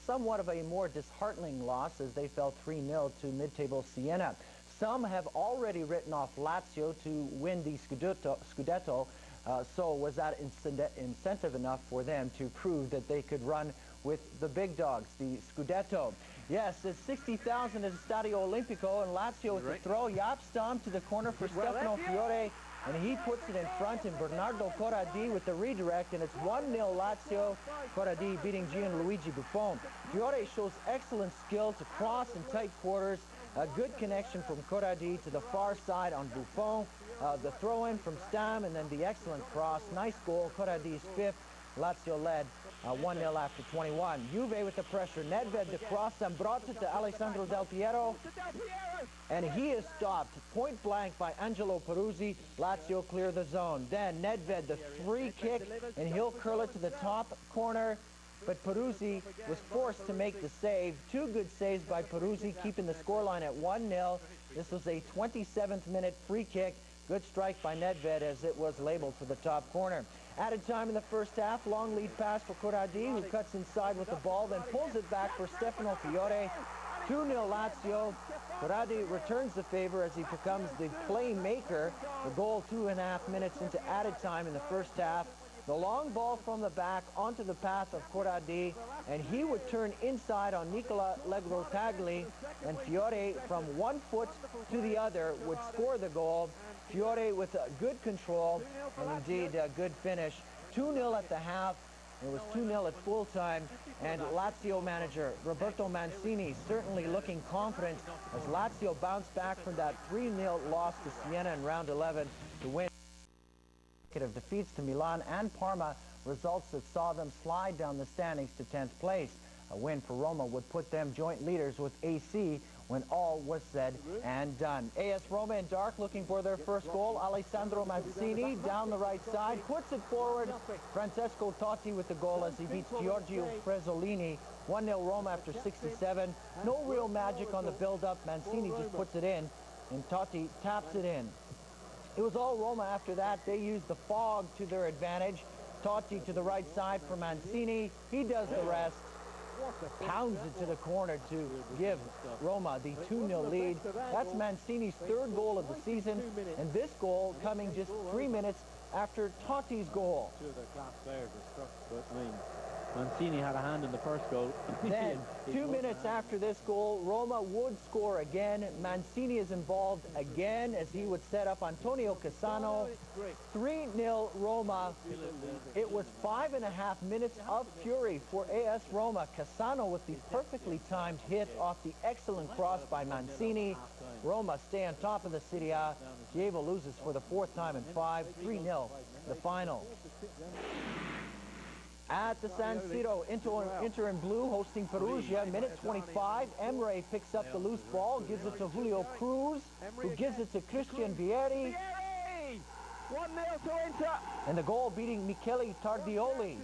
somewhat of a more disheartening loss as they fell 3-0 to mid-table Siena. Some have already written off Lazio to win the Scudetto, so was that incentive enough for them to prove that they could run with the big dogs, the Scudetto? Yes, it's 60,000 at the Stadio Olimpico, and Lazio with the throw. Yapstam to the corner for Stefano Fiore, and he puts it in front, and Bernardo Corradi with the redirect, and it's 1-0 Lazio. Corradi beating Gianluigi Buffon. Fiore shows excellent skill to cross in tight quarters. A good connection from Corradi to the far side on Buffon. The throw-in from Stam, and then the excellent cross. Nice goal, Corradi's fifth. Lazio led 1-0 after 21. Juve with the pressure. Nedved the cross. Zambrotta to Alessandro Del Piero. And he is stopped point blank by Angelo Peruzzi. Lazio clear the zone. Then Nedved the free kick, and he'll curl it to the top corner. But Peruzzi was forced to make the save. Two good saves by Peruzzi, keeping the scoreline at 1-0. This was a 27th minute free kick. Good strike by Nedved as it was labeled for the top corner. Added time in the first half. Long lead pass for Corradi, who cuts inside with the ball, then pulls it back for Stefano Fiore. 2-0 Lazio. Corradi returns the favor as he becomes the playmaker. The goal 2.5 minutes into added time in the first half. The long ball from the back onto the path of Corradi, and he would turn inside on Nicola Legrotagli, and Fiore from one foot to the other would score the goal. Fiore with good control and indeed a good finish. 2-0 at the half. It was 2-0 at full time, and Lazio manager Roberto Mancini certainly looking confident as Lazio bounced back from that 3-0 loss to Siena in round 11 to win. Of defeats to Milan and Parma, results that saw them slide down the standings to 10th place. A win for Roma would put them joint leaders with AC when all was said and done. AS Roma in dark looking for their first goal. Alessandro Mancini down the right side, puts it forward. Francesco Totti with the goal as he beats Giorgio Fresolini. 1-0 Roma after 67. No real magic on the build-up. Mancini just puts it in, and Totti taps it in. It was all Roma after that. They used the fog to their advantage. Totti to the right side for Mancini. He does the rest. Pounds it to the corner to give Roma the 2-0 lead. That's Mancini's third goal of the season, and this goal coming just 3 minutes after Totti's goal. Mancini had a hand in the first goal. Then, 2 minutes after this goal, Roma would score again. Mancini is involved again as he would set up Antonio Cassano. 3-0 Roma. It was 5.5 minutes of fury for AS Roma. Cassano with the perfectly timed hit off the excellent cross by Mancini. Roma stay on top of the Serie A. Chievo loses for the fourth time in 5. 3-0 the final. At the San Siro, Inter in blue hosting Perugia, minute 25. Emre picks up the loose ball, gives it to Julio Cruz, who gives it to Christian Vieri. 1-0 to Inter. And the goal beating Michele Tardioli.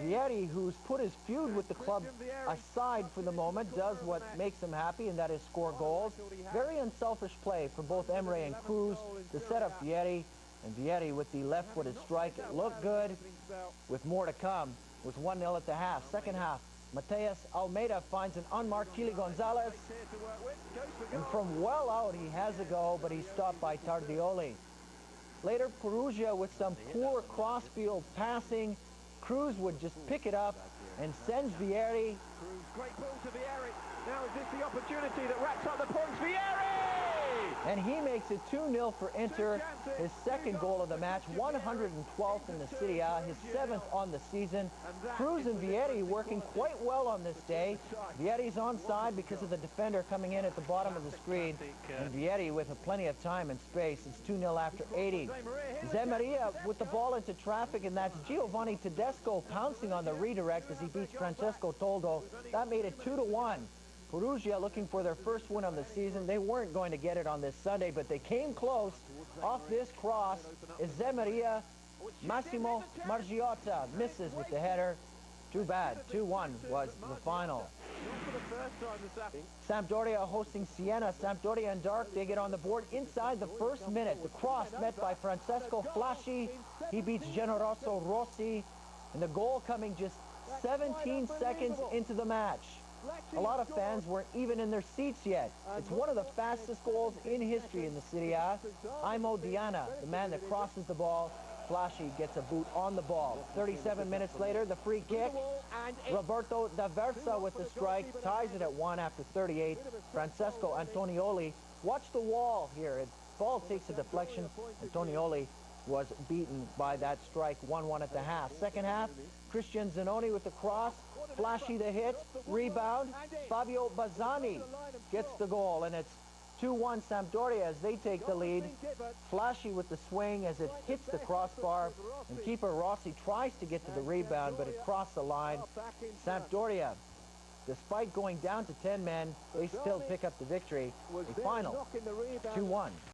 Vieri, who's put his feud with the club aside for the moment, does what makes him happy, and that is score goals. Very unselfish play from both Emre and Cruz to set up Vieri. And Vieri with the left-footed strike, it looked good, with more to come. It was 1-0 at the half. Second half, Mateus Almeida finds an unmarked Kili Gonzalez. And from well out, he has a go, but he's stopped by Tardioli. Later, Perugia with some poor crossfield passing. Cruz would just pick it up and sends Vieri. Great ball to Vieri. Now is this the opportunity that racks up the points? Vieri! And he makes it 2-0 for Inter, his second goal of the match, 112th in the Serie A, his 7th on the season. Cruz and Vieri working quite well on this day. Vieri's onside because of the defender coming in at the bottom of the screen. And Vieri with plenty of time and space. It's 2-0 after 80. Zemaria with the ball into traffic, and that's Giovanni Tedesco pouncing on the redirect as he beats Francesco Toldo. That made it 2-1. Perugia looking for their first win of the season. They weren't going to get it on this Sunday, but they came close. Off this cross is Zemaria. Massimo Margiotta misses with the header. Too bad. 2-1 was the final. Sampdoria hosting Siena. Sampdoria in dark. They get on the board inside the first minute. The cross met by Francesco Flasci. He beats Generoso Rossi. And the goal coming just 17 seconds into the match. A lot of fans weren't even in their seats yet. It's one of the fastest goals in history in the Serie A. Aimo Diana, the man that crosses the ball. Flashy gets a boot on the ball. 37 minutes later, the free kick. Roberto D'Aversa with the strike ties it at 1 after 38. Francesco Antonioli, watch the wall here. Ball takes a deflection. Antonioli was beaten by that strike. 1-1 at the half. Second half, Christian Zanoni with the cross. Flashy the hit. Rebound. Fabio Bazzani gets the goal, and it's 2-1 Sampdoria as they take the lead. Flashy with the swing as it hits the crossbar, and keeper Rossi tries to get to the rebound, but it crossed the line. Sampdoria, despite going down to 10 men, they still pick up the victory. A final 2-1.